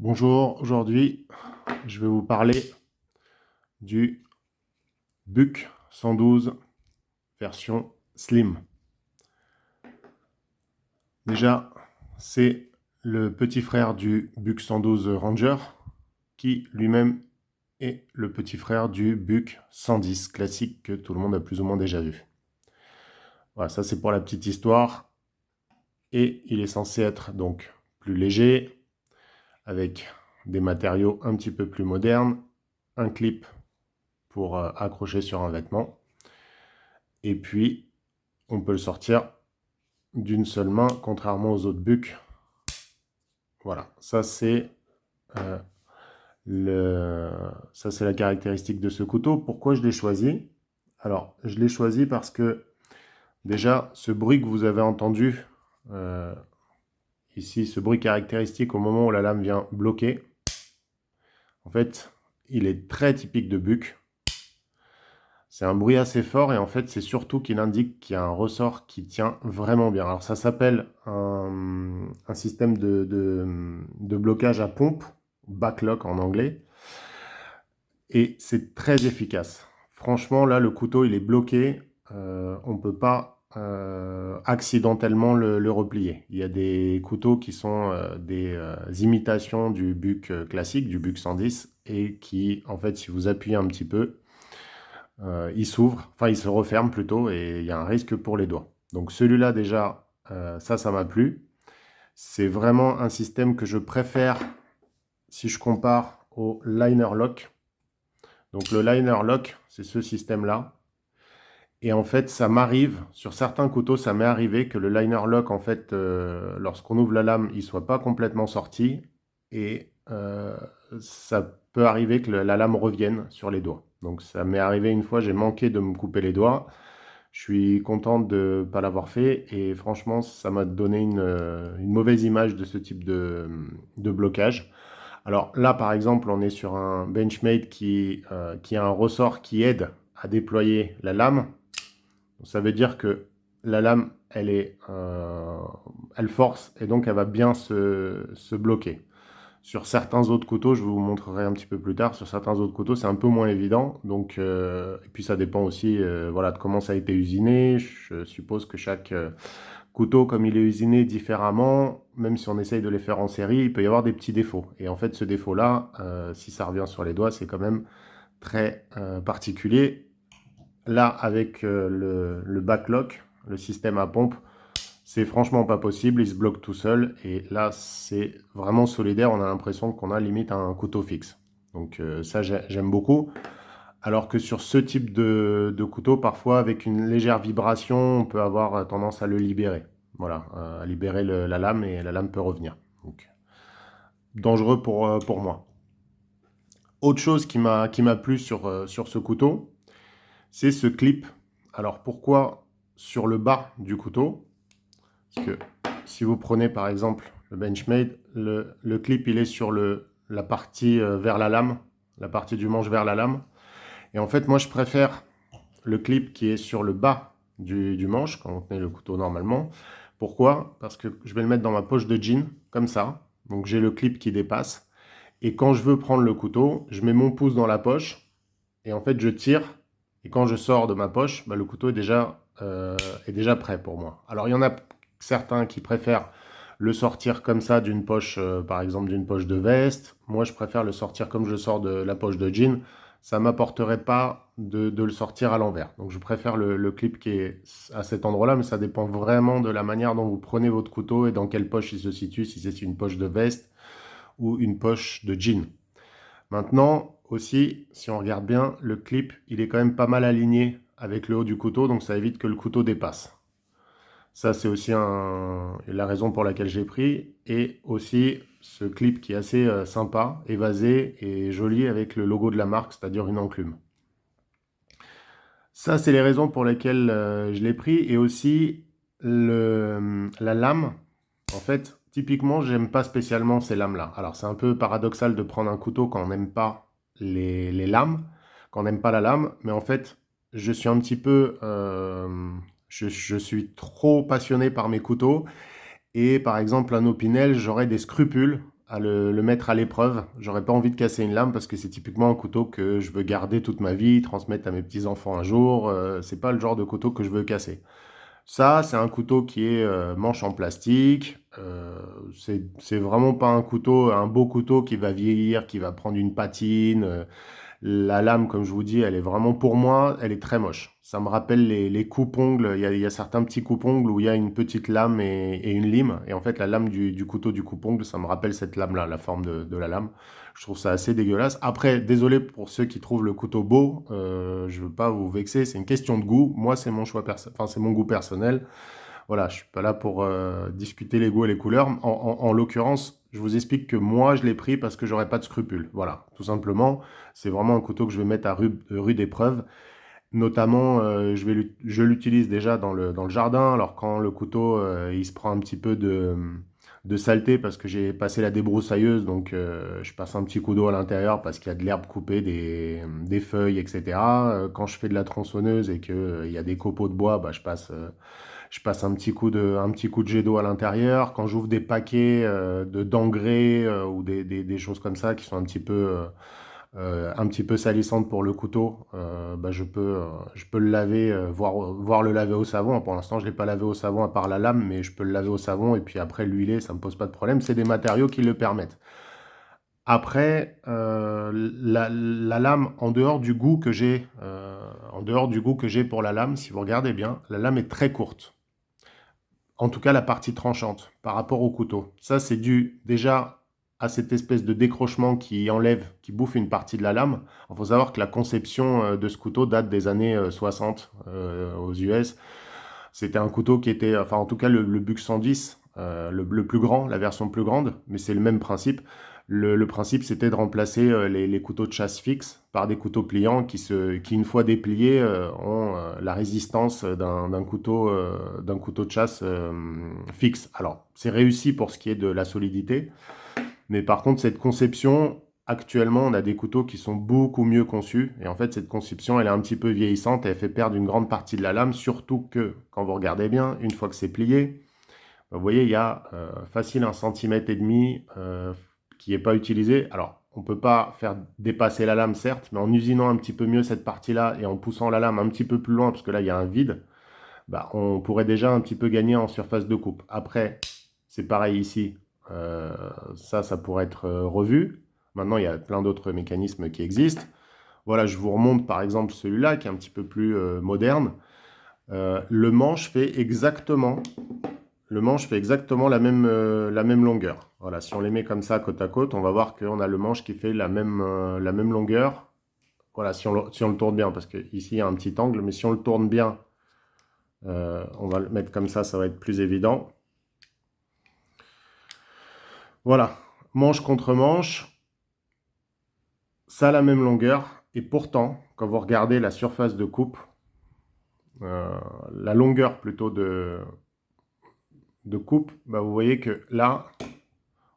Bonjour, aujourd'hui je vais vous parler du BUC 112 version Slim. Déjà, c'est le petit frère du BUC 112 Ranger qui lui-même est le petit frère du BUC 110 classique que tout le monde a plus ou moins déjà vu. Voilà, ça c'est pour la petite histoire. Et il est censé être donc plus léger, avec des matériaux un petit peu plus modernes, un clip pour accrocher sur un vêtement. Et puis, on peut le sortir d'une seule main, contrairement aux autres bucs. Voilà, ça c'est la caractéristique de ce couteau. Pourquoi je l'ai choisi? Alors, je l'ai choisi parce que, déjà, ce bruit que vous avez entendu, ici, ce bruit caractéristique au moment où la lame vient bloquer, en fait, il est très typique de buc. C'est un bruit assez fort et en fait, c'est surtout qu'il indique qu'il y a un ressort qui tient vraiment bien. Alors, ça s'appelle un système de blocage à pompe, backlock en anglais, et c'est très efficace. Franchement, là, le couteau, il est bloqué. On ne peut pas accidentellement le replier. Il y a des couteaux qui sont des imitations du buc classique, du buc 110, et qui, en fait, si vous appuyez un petit peu, il s'ouvre, enfin il se referme plutôt, et il y a un risque pour les doigts. Donc celui-là déjà, ça m'a plu. C'est vraiment un système que je préfère si je compare au liner lock. Donc le liner lock, c'est ce système-là. Et en fait, ça m'arrive, sur certains couteaux, ça m'est arrivé que le liner lock, en fait, lorsqu'on ouvre la lame, il soit pas complètement sorti. Et ça peut arriver que la lame revienne sur les doigts. Donc ça m'est arrivé une fois, j'ai manqué de me couper les doigts. Je suis content de ne pas l'avoir fait. Et franchement, ça m'a donné une mauvaise image de ce type de blocage. Alors là, par exemple, on est sur un Benchmade qui a un ressort qui aide à déployer la lame. Ça veut dire que la lame, elle force et donc elle va bien se bloquer. Sur certains autres couteaux, je vous montrerai un petit peu plus tard, sur certains autres couteaux, c'est un peu moins évident. Donc, et puis ça dépend aussi voilà, de comment ça a été usiné. Je suppose que chaque couteau, comme il est usiné différemment, même si on essaye de les faire en série, il peut y avoir des petits défauts. Et en fait, ce défaut-là, si ça revient sur les doigts, c'est quand même très particulier. Là, avec le backlock, le système à pompe, c'est franchement pas possible, il se bloque tout seul. Et là, c'est vraiment solidaire, on a l'impression qu'on a limite un couteau fixe. Donc ça, j'aime beaucoup. Alors que sur ce type de couteau, parfois, avec une légère vibration, on peut avoir tendance à le libérer. Voilà, à libérer la lame et la lame peut revenir. Donc, dangereux pour moi. Autre chose qui m'a plu sur ce couteau, c'est ce clip. Alors pourquoi sur le bas du couteau? Parce que si vous prenez par exemple le Benchmade, le clip il est sur la partie vers la lame, la partie du manche vers la lame. Et en fait moi je préfère le clip qui est sur le bas du manche, quand on tenait le couteau normalement. Pourquoi? Parce que je vais le mettre dans ma poche de jean, comme ça. Donc j'ai le clip qui dépasse. Et quand je veux prendre le couteau, je mets mon pouce dans la poche. Et en fait, je tire. Et quand je sors de ma poche, bah, le couteau est déjà prêt pour moi. Alors, il y en a certains qui préfèrent le sortir comme ça d'une poche, par exemple d'une poche de veste. Moi, je préfère le sortir comme je le sors de la poche de jean. Ça ne m'apporterait pas de le sortir à l'envers. Donc, je préfère le clip qui est à cet endroit-là, mais ça dépend vraiment de la manière dont vous prenez votre couteau et dans quelle poche il se situe, si c'est une poche de veste ou une poche de jean. Maintenant, aussi, si on regarde bien, le clip, il est quand même pas mal aligné avec le haut du couteau, donc ça évite que le couteau dépasse. Ça, c'est aussi la raison pour laquelle j'ai pris. Et aussi, ce clip qui est assez sympa, évasé et joli avec le logo de la marque, c'est-à-dire une enclume. Ça, c'est les raisons pour lesquelles je l'ai pris. Et aussi, la lame, en fait, typiquement, j'aime pas spécialement ces lames-là. Alors, c'est un peu paradoxal de prendre un couteau quand on n'aime pas les lames, quand on n'aime pas la lame, mais en fait, je suis un petit peu... je suis trop passionné par mes couteaux, et par exemple, un Opinel, j'aurais des scrupules à le mettre à l'épreuve. J'aurais pas envie de casser une lame parce que c'est typiquement un couteau que je veux garder toute ma vie, transmettre à mes petits-enfants un jour. C'est pas le genre de couteau que je veux casser. Ça, c'est un couteau qui est manche en plastique. C'est vraiment pas un couteau, un beau couteau qui va vieillir, qui va prendre une patine. La lame, comme je vous dis, elle est vraiment, pour moi, elle est très moche. Ça me rappelle les coupes-ongles. Il y a certains petits coupes-ongles où il y a une petite lame et une lime. Et en fait, la lame du couteau du coupe-ongle, ça me rappelle cette lame-là, la forme de la lame. Je trouve ça assez dégueulasse. Après, désolé pour ceux qui trouvent le couteau beau. Je veux pas vous vexer. C'est une question de goût. Moi, c'est mon choix enfin, c'est mon goût personnel. Voilà, je suis pas là pour discuter les goûts et les couleurs. En l'occurrence, je vous explique que moi, je l'ai pris parce que j'aurais pas de scrupules. Voilà, tout simplement. C'est vraiment un couteau que je vais mettre à rude épreuve. Notamment, je l'utilise déjà dans le jardin. Alors quand le couteau, il se prend un petit peu de saleté parce que j'ai passé la débroussailleuse, donc je passe un petit coup d'eau à l'intérieur parce qu'il y a de l'herbe coupée, des feuilles, etc. Quand je fais de la tronçonneuse et qu'il y a des copeaux de bois, bah, je passe un petit coup de jet d'eau à l'intérieur. Quand j'ouvre des paquets d'engrais ou des choses comme ça qui sont un petit peu salissantes pour le couteau, bah, je peux le laver, voire le laver au savon. Pour l'instant, je ne l'ai pas lavé au savon à part la lame, mais je peux le laver au savon et puis après l'huiler, ça ne me pose pas de problème. C'est des matériaux qui le permettent. Après, la lame, en dehors du goût que j'ai pour la lame, si vous regardez bien, la lame est très courte. En tout cas, la partie tranchante par rapport au couteau. Ça, c'est dû déjà à cette espèce de décrochement qui bouffe une partie de la lame. Il faut savoir que la conception de ce couteau date des années 60 aux US. C'était un couteau qui était, enfin en tout cas le Bux 110, le plus grand, la version plus grande, mais c'est le même principe. Le principe, c'était de remplacer les couteaux de chasse fixes par des couteaux pliants qui une fois dépliés, ont la résistance d'un couteau de chasse fixe. Alors, c'est réussi pour ce qui est de la solidité, mais par contre, cette conception, actuellement, on a des couteaux qui sont beaucoup mieux conçus. Et en fait, cette conception, elle est un petit peu vieillissante et elle fait perdre une grande partie de la lame, surtout que, quand vous regardez bien, une fois que c'est plié, vous voyez, il y a facile 1,5 cm qui n'est pas utilisé. Alors, on ne peut pas faire dépasser la lame, certes, mais en usinant un petit peu mieux cette partie-là et en poussant la lame un petit peu plus loin, parce que là, il y a un vide, bah, on pourrait déjà un petit peu gagner en surface de coupe. Après, c'est pareil ici. Ça pourrait être revu. Maintenant, il y a plein d'autres mécanismes qui existent. Voilà, je vous remonte par exemple celui-là qui est un petit peu plus moderne. Le manche fait exactement la même longueur. Voilà, si on les met comme ça côte à côte, on va voir qu'on a le manche qui fait la même longueur. Voilà, si on le tourne bien, parce qu'ici il y a un petit angle, mais si on le tourne bien, on va le mettre comme ça va être plus évident. Voilà, manche contre manche, ça a la même longueur, et pourtant, quand vous regardez la surface de coupe, la longueur plutôt de coupe, bah vous voyez que là,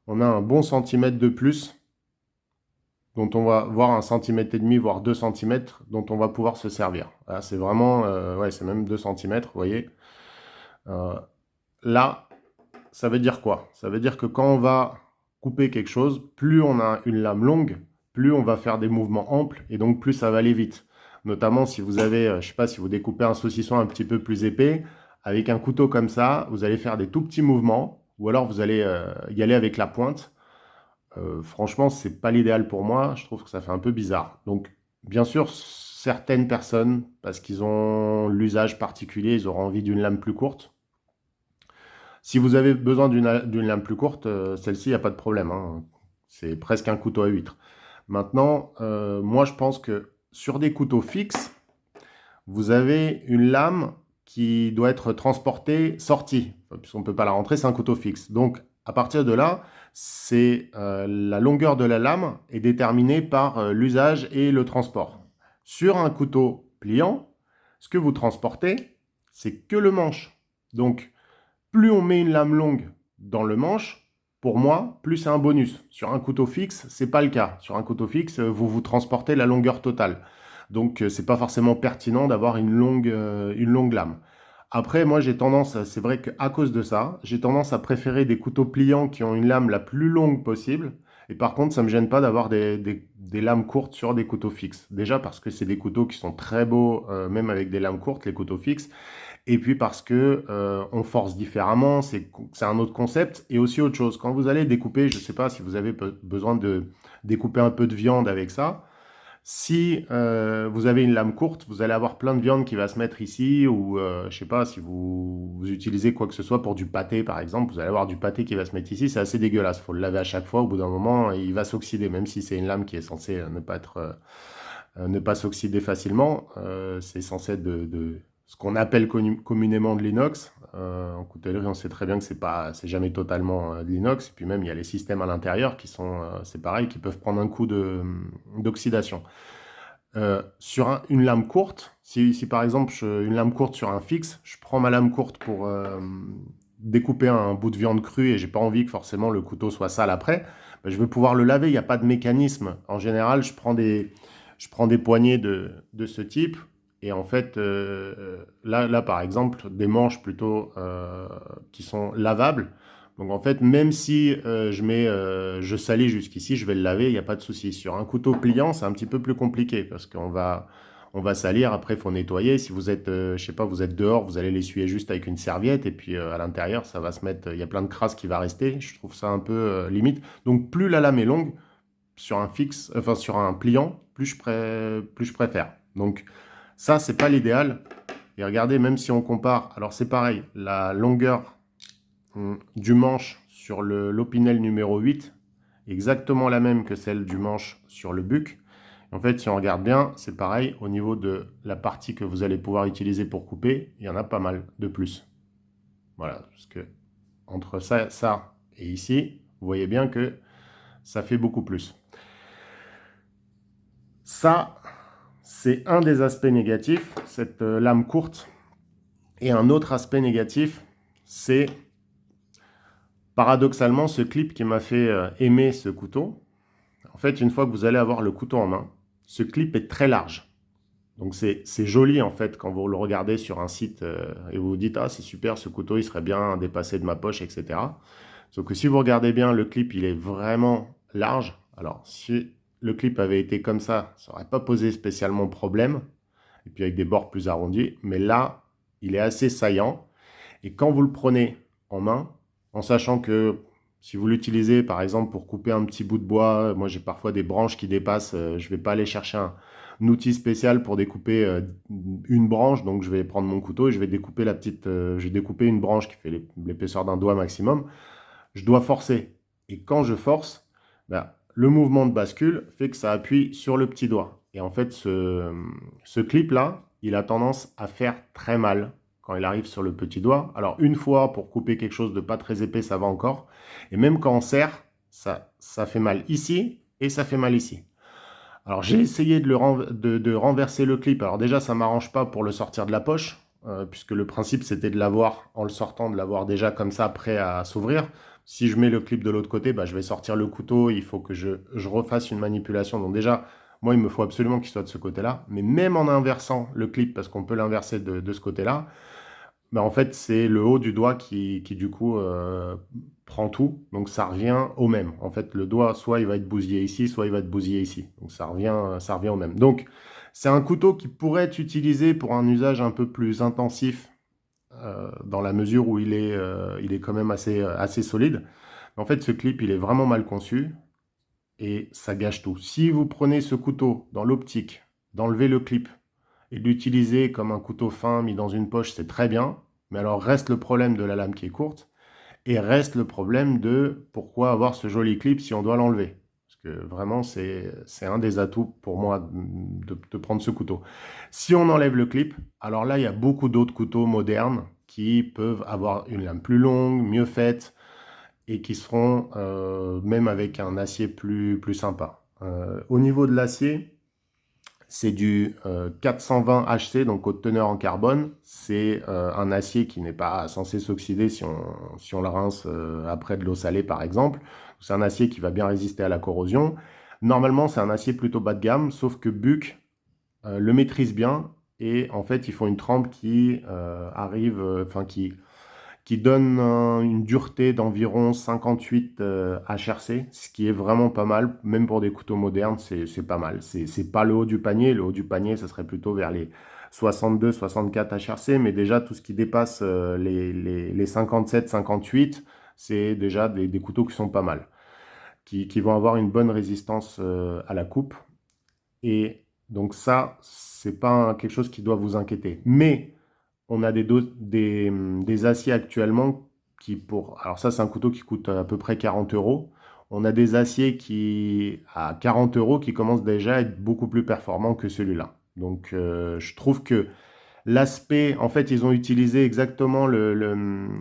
on a un bon centimètre de plus, dont on va voir 1,5 cm, voire 2 cm, dont on va pouvoir se servir. Voilà, c'est vraiment, ouais, c'est même 2 cm, vous voyez. Là, ça veut dire quoi? Ça veut dire que quand on va couper quelque chose, plus on a une lame longue, plus on va faire des mouvements amples, et donc plus ça va aller vite. Notamment si vous avez, je sais pas, si vous découpez un saucisson un petit peu plus épais, avec un couteau comme ça, vous allez faire des tout petits mouvements, ou alors vous allez y aller avec la pointe. Franchement, c'est pas l'idéal pour moi, je trouve que ça fait un peu bizarre. Donc, bien sûr, certaines personnes, parce qu'ils ont l'usage particulier, ils auront envie d'une lame plus courte. Si vous avez besoin d'une lame plus courte, celle-ci, il n'y a pas de problème, hein. C'est presque un couteau à huître. Maintenant, moi, je pense que sur des couteaux fixes, vous avez une lame qui doit être transportée, sortie. Puisqu'on ne peut pas la rentrer, c'est un couteau fixe. Donc, à partir de là, c'est la longueur de la lame est déterminée par l'usage et le transport. Sur un couteau pliant, ce que vous transportez, c'est que le manche. Donc, plus on met une lame longue dans le manche, pour moi, plus c'est un bonus. Sur un couteau fixe, c'est pas le cas. Sur un couteau fixe, vous transportez la longueur totale. Donc, c'est pas forcément pertinent d'avoir une longue lame. Après, moi, j'ai tendance, c'est vrai qu'à cause de ça, j'ai tendance à préférer des couteaux pliants qui ont une lame la plus longue possible. Et par contre, ça ne me gêne pas d'avoir des lames courtes sur des couteaux fixes. Déjà parce que c'est des couteaux qui sont très beaux, même avec des lames courtes, les couteaux fixes. Et puis parce que on force différemment, c'est un autre concept. Et aussi autre chose, quand vous allez découper, je ne sais pas si vous avez besoin de découper un peu de viande avec ça. Si vous avez une lame courte, vous allez avoir plein de viande qui va se mettre ici, ou je ne sais pas, si vous utilisez quoi que ce soit pour du pâté par exemple, vous allez avoir du pâté qui va se mettre ici, c'est assez dégueulasse, il faut le laver à chaque fois, au bout d'un moment, il va s'oxyder, même si c'est une lame qui est censée ne pas s'oxyder facilement, c'est censé être de ce qu'on appelle communément de l'inox. En coutellerie, on sait très bien que c'est jamais totalement de l'inox. Et puis même, il y a les systèmes à l'intérieur qui sont, c'est pareil, qui peuvent prendre un coup d'oxydation. Sur une lame courte, si par exemple une lame courte sur un fixe, je prends ma lame courte pour découper un bout de viande crue et j'ai pas envie que forcément le couteau soit sale après, ben, je vais pouvoir le laver, il n'y a pas de mécanisme. En général, je prends des poignées de ce type et en fait, là par exemple, des manches plutôt qui sont lavables. Donc en fait, même si je salis jusqu'ici, je vais le laver, il n'y a pas de souci. Sur un couteau pliant, c'est un petit peu plus compliqué parce on va salir, après il faut nettoyer. Si vous êtes, je sais pas, vous êtes dehors, vous allez l'essuyer juste avec une serviette et puis à l'intérieur, ça va se mettre, il y a plein de crasse qui va rester. Je trouve ça un peu limite. Donc plus la lame est longue sur un fixe, enfin sur un pliant, plus je préfère. Donc ça, c'est pas l'idéal. Et regardez, même si on compare, alors c'est pareil, la longueur du manche sur l'Opinel numéro 8, exactement la même que celle du manche sur le Buck. En fait, si on regarde bien, c'est pareil, au niveau de la partie que vous allez pouvoir utiliser pour couper, il y en a pas mal de plus. Voilà, parce que entre ça et ici, vous voyez bien que ça fait beaucoup plus. Ça, c'est un des aspects négatifs, cette lame courte. Et un autre aspect négatif, c'est paradoxalement ce clip qui m'a fait aimer ce couteau. En fait, une fois que vous allez avoir le couteau en main, ce clip est très large. Donc c'est joli en fait quand vous le regardez sur un site et vous vous dites ah c'est super ce couteau il serait bien dépassé de ma poche etc. Sauf que si vous regardez bien le clip il est vraiment large. Alors si le clip avait été comme ça n'aurait pas posé spécialement problème. Et puis avec des bords plus arrondis. Mais là il est assez saillant. Et quand vous le prenez en main, en sachant que si vous l'utilisez par exemple pour couper un petit bout de bois, moi j'ai parfois des branches qui dépassent, je ne vais pas aller chercher un outil spécial pour découper une branche, donc je vais prendre mon couteau et je vais découper je vais découper une branche qui fait l'épaisseur d'un doigt maximum. Je dois forcer. Et quand je force, ben, le mouvement de bascule fait que ça appuie sur le petit doigt. Et en fait, ce clip-là, il a tendance à faire très mal quand il arrive sur le petit doigt. Alors, une fois, pour couper quelque chose de pas très épais, ça va encore. Et même quand on serre, ça fait mal ici et ça fait mal ici. Alors, j'ai essayé de renverser le clip. Alors déjà, ça ne m'arrange pas pour le sortir de la poche, puisque le principe, c'était de l'avoir, en le sortant, de l'avoir déjà comme ça, prêt à s'ouvrir. Si je mets le clip de l'autre côté, bah, je vais sortir le couteau, il faut que je refasse une manipulation. Donc déjà, moi, il me faut absolument qu'il soit de ce côté-là. Mais même en inversant le clip, parce qu'on peut l'inverser de ce côté-là, bah, en fait, c'est le haut du doigt qui du coup, prend tout. Donc ça revient au même. En fait, le doigt, soit il va être bousillé ici, soit il va être bousillé ici. Donc ça revient au même. Donc, c'est un couteau qui pourrait être utilisé pour un usage un peu plus intensif, dans la mesure où il est quand même assez solide. En fait, ce clip, il est vraiment mal conçu et ça gâche tout. Si vous prenez ce couteau dans l'optique d'enlever le clip et de l'utiliser comme un couteau fin mis dans une poche, c'est très bien. Mais alors reste le problème de la lame qui est courte et reste le problème de pourquoi avoir ce joli clip si on doit l'enlever. Parce que vraiment, c'est un des atouts pour moi de prendre ce couteau. Si on enlève le clip, alors là, il y a beaucoup d'autres couteaux modernes qui peuvent avoir une lame plus longue, mieux faite, et qui seront même avec un acier plus sympa. Au niveau de l'acier, c'est du 420 HC, donc haute teneur en carbone. C'est un acier qui n'est pas censé s'oxyder si on le rince après de l'eau salée, par exemple. C'est un acier qui va bien résister à la corrosion. Normalement, c'est un acier plutôt bas de gamme, sauf que Buck le maîtrise bien et en fait, ils font une trempe qui arrive, enfin qui donne une dureté d'environ 58 HRC, ce qui est vraiment pas mal, même pour des couteaux modernes, c'est pas mal. C'est pas le haut du panier, le haut du panier, ça serait plutôt vers les 62-64 HRC, mais déjà tout ce qui dépasse les 57-58, c'est déjà des couteaux qui sont pas mal, qui vont avoir une bonne résistance à la coupe. Et donc ça, c'est pas quelque chose qui doit vous inquiéter. Mais on a des aciers actuellement qui pour... Alors ça, c'est un couteau qui coûte à peu près 40 euros. On a des aciers qui, à 40 euros, qui commencent déjà à être beaucoup plus performants que celui-là. Donc je trouve que l'aspect, en fait, ils ont utilisé exactement le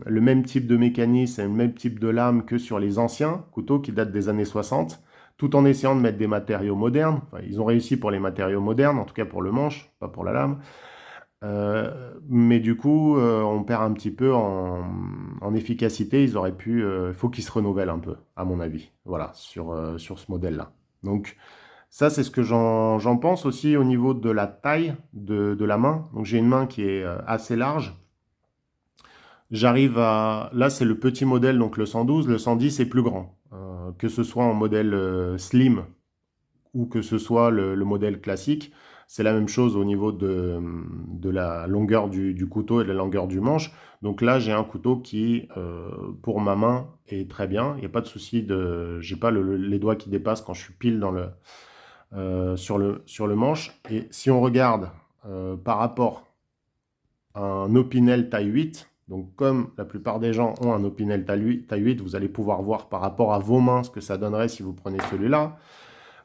même type de mécanisme et le même type de lame que sur les anciens couteaux qui datent des années 60, tout en essayant de mettre des matériaux modernes. Enfin, ils ont réussi pour les matériaux modernes, en tout cas pour le manche, pas pour la lame. Mais du coup, on perd un petit peu en efficacité. Ils auraient pu, faut qu'ils se renouvellent un peu, à mon avis. Voilà, sur ce modèle-là. Donc, ça, c'est ce que j'en pense aussi au niveau de la taille de la main. Donc, j'ai une main qui est assez large. J'arrive à... Là, c'est le petit modèle, donc le 112. Le 110 est plus grand. Que ce soit en modèle slim ou que ce soit le modèle classique, c'est la même chose au niveau de la longueur du couteau et de la longueur du manche. Donc là, j'ai un couteau qui, pour ma main, est très bien. Il n'y a pas de souci de... J'ai pas les doigts qui dépassent quand je suis pile sur le manche. Et si on regarde par rapport à un Opinel taille 8, donc comme la plupart des gens ont un Opinel taille 8, vous allez pouvoir voir par rapport à vos mains ce que ça donnerait si vous prenez celui-là.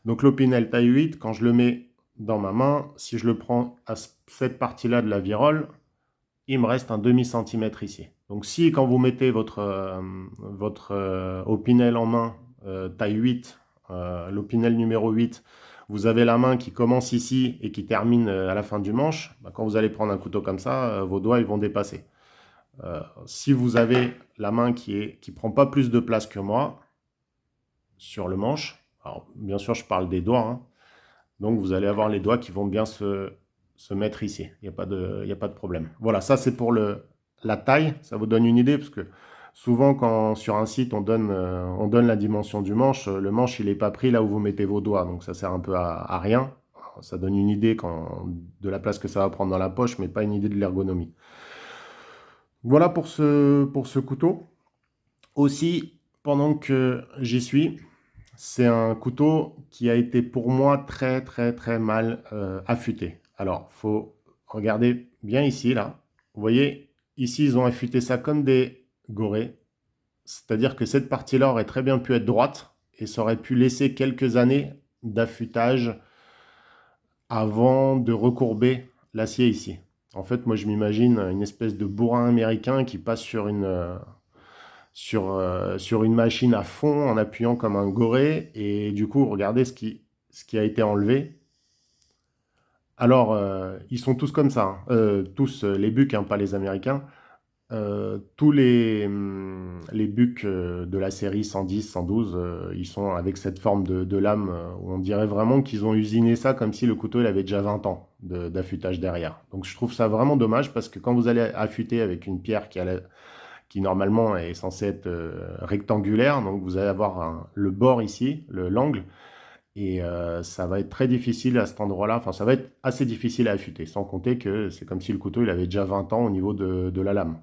Donc l'Opinel taille 8, quand je le mets dans ma main, si je le prends à cette partie-là de la virole, il me reste un demi-centimètre ici. Donc si quand vous mettez votre Opinel en main, taille 8, l'Opinel numéro 8, vous avez la main qui commence ici et qui termine à la fin du manche, bah, quand vous allez prendre un couteau comme ça, vos doigts ils vont dépasser. Si vous avez la main qui prend pas plus de place que moi sur le manche, alors bien sûr je parle des doigts, hein, donc vous allez avoir les doigts qui vont bien se mettre ici, il n'y a pas de problème. Voilà, ça c'est pour la taille, ça vous donne une idée, parce que souvent quand sur un site on donne la dimension du manche, le manche il n'est pas pris là où vous mettez vos doigts, donc ça sert un peu à rien. Ça donne une idée de la place que ça va prendre dans la poche, mais pas une idée de l'ergonomie. Voilà pour ce couteau. Aussi, pendant que j'y suis, c'est un couteau qui a été pour moi très très très mal affûté. Alors, faut regarder bien ici, là. Vous voyez, ici, ils ont affûté ça comme des gorées. C'est-à-dire que cette partie-là aurait très bien pu être droite et ça aurait pu laisser quelques années d'affûtage avant de recourber l'acier ici. En fait, moi, je m'imagine une espèce de bourrin américain qui passe sur une machine à fond en appuyant comme un goré. Et du coup, regardez ce qui a été enlevé. Alors, ils sont tous comme ça, hein. Tous les bucs, hein, pas les Américains. Tous les bucs de la série 110, 112, ils sont avec cette forme de lame où on dirait vraiment qu'ils ont usiné ça comme si le couteau il avait déjà 20 ans d'affûtage derrière. Donc je trouve ça vraiment dommage parce que quand vous allez affûter avec une pierre qui normalement est censée être rectangulaire, donc vous allez avoir le bord ici, l'angle, et ça va être très difficile à cet endroit-là, enfin ça va être assez difficile à affûter, sans compter que c'est comme si le couteau il avait déjà 20 ans au niveau de la lame.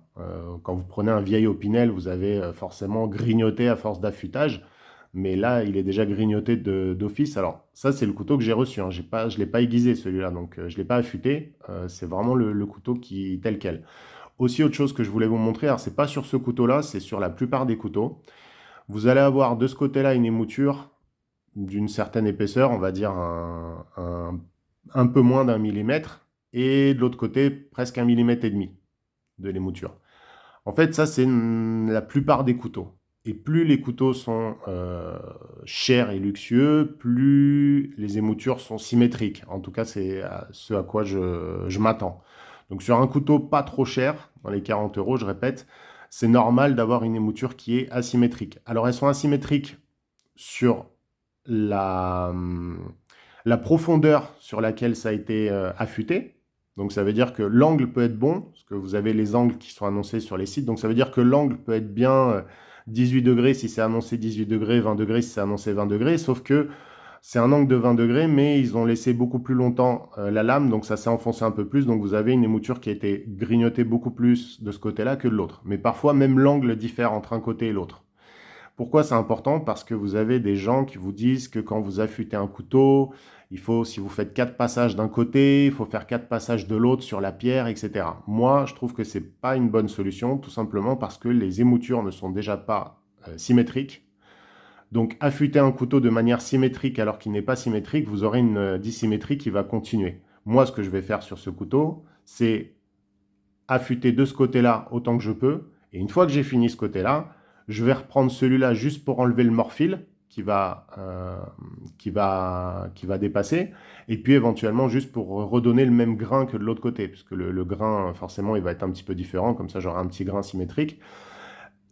Quand vous prenez un vieil Opinel, vous avez forcément grignoté à force d'affûtage, mais là il est déjà grignoté d'office. Alors ça c'est le couteau que j'ai reçu, hein. Je ne l'ai pas aiguisé celui-là, donc je ne l'ai pas affûté, c'est vraiment le couteau tel quel. Aussi autre chose que je voulais vous montrer, alors c'est pas sur ce couteau-là, c'est sur la plupart des couteaux. Vous allez avoir de ce côté-là une émouture d'une certaine épaisseur, on va dire un peu moins d'un millimètre, et de l'autre côté, presque 1,5 mm de l'émouture. En fait, ça, c'est la plupart des couteaux. Et plus les couteaux sont chers et luxueux, plus les émoutures sont symétriques. En tout cas, c'est ce à quoi je m'attends. Donc sur un couteau pas trop cher, dans les 40 euros, je répète, c'est normal d'avoir une émouture qui est asymétrique. Alors elles sont asymétriques sur la profondeur sur laquelle ça a été affûté. Donc ça veut dire que l'angle peut être bon, parce que vous avez les angles qui sont annoncés sur les sites. Donc ça veut dire que l'angle peut être bien 18 degrés si c'est annoncé 18 degrés, 20 degrés si c'est annoncé 20 degrés, sauf que c'est un angle de 20 degrés, mais ils ont laissé beaucoup plus longtemps la lame, donc ça s'est enfoncé un peu plus, donc vous avez une émouture qui a été grignotée beaucoup plus de ce côté-là que de l'autre. Mais parfois, même l'angle diffère entre un côté et l'autre. Pourquoi c'est important? Parce que vous avez des gens qui vous disent que quand vous affûtez un couteau, il faut, si vous faites 4 passages d'un côté, il faut faire 4 passages de l'autre sur la pierre, etc. Moi, je trouve que ce n'est pas une bonne solution, tout simplement parce que les émoutures ne sont déjà pas symétriques. Donc, affûter un couteau de manière symétrique alors qu'il n'est pas symétrique, vous aurez une dissymétrie qui va continuer. Moi, ce que je vais faire sur ce couteau, c'est affûter de ce côté-là autant que je peux. Et une fois que j'ai fini ce côté-là, je vais reprendre celui-là juste pour enlever le morphile qui va dépasser. Et puis éventuellement juste pour redonner le même grain que de l'autre côté. Puisque le grain, forcément, il va être un petit peu différent. Comme ça, j'aurai un petit grain symétrique.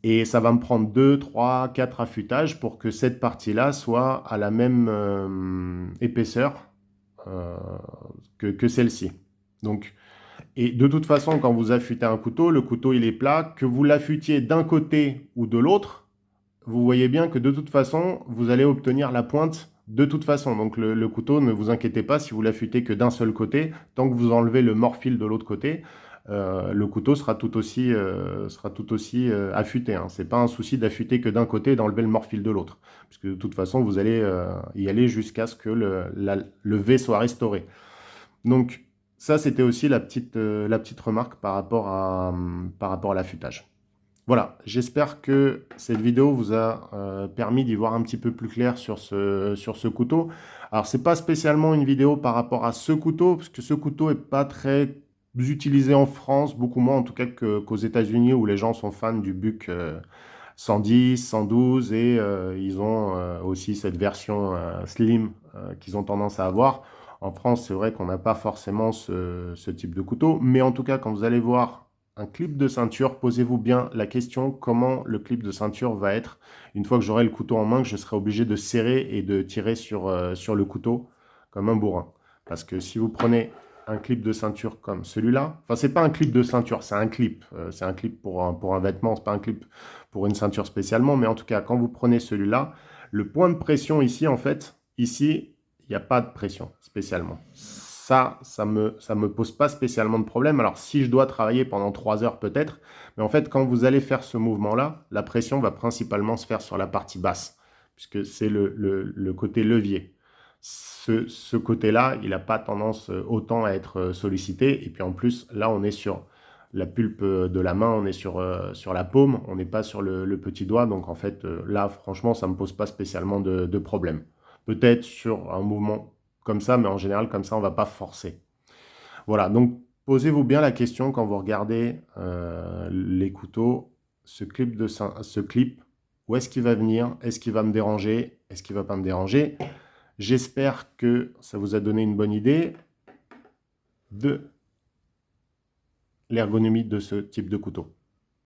Et ça va me prendre 2, 3, 4 affûtages pour que cette partie-là soit à la même épaisseur que celle-ci. Donc, et de toute façon, quand vous affûtez un couteau, le couteau il est plat, que vous l'affûtiez d'un côté ou de l'autre, vous voyez bien que de toute façon, vous allez obtenir la pointe de toute façon. Donc le couteau, ne vous inquiétez pas si vous l'affûtez que d'un seul côté, tant que vous enlevez le morphile de l'autre côté, le couteau sera tout aussi affûté. Hein. Ce n'est pas un souci d'affûter que d'un côté et d'enlever le morphile de l'autre. Puisque de toute façon, vous allez y aller jusqu'à ce que le V soit restauré. Donc, ça, c'était aussi la petite remarque par rapport à l'affûtage. Voilà, j'espère que cette vidéo vous a permis d'y voir un petit peu plus clair sur ce couteau. Alors, ce n'est pas spécialement une vidéo par rapport à ce couteau, parce que ce couteau n'est pas très utilisé en France, beaucoup moins en tout cas qu'aux États-Unis, où les gens sont fans du Buck 110, 112, et ils ont aussi cette version slim qu'ils ont tendance à avoir. En France, c'est vrai qu'on n'a pas forcément ce type de couteau, mais en tout cas, quand vous allez voir un clip de ceinture, posez-vous bien la question comment le clip de ceinture va être une fois que j'aurai le couteau en main, que je serai obligé de serrer et de tirer sur le couteau comme un bourrin. Parce que si vous prenez un clip de ceinture comme celui-là, enfin c'est pas un clip de ceinture, c'est un clip pour un vêtement, c'est pas un clip pour une ceinture spécialement, mais en tout cas quand vous prenez celui-là, le point de pression ici en fait, ici il n'y a pas de pression spécialement. Ça me pose pas spécialement de problème. Alors si je dois travailler pendant 3 heures peut-être, mais en fait quand vous allez faire ce mouvement-là, la pression va principalement se faire sur la partie basse, puisque c'est le côté levier. Ce côté-là, il n'a pas tendance autant à être sollicité. Et puis en plus, là, on est sur la pulpe de la main, on est sur la paume, on n'est pas sur le petit doigt. Donc en fait, là, franchement, ça ne me pose pas spécialement de problème. Peut-être sur un mouvement comme ça, mais en général, comme ça, on ne va pas forcer. Voilà, donc posez-vous bien la question quand vous regardez les couteaux, ce clip, où est-ce qu'il va venir? Est-ce qu'il va me déranger? Est-ce qu'il ne va pas me déranger? J'espère que ça vous a donné une bonne idée de l'ergonomie de ce type de couteau.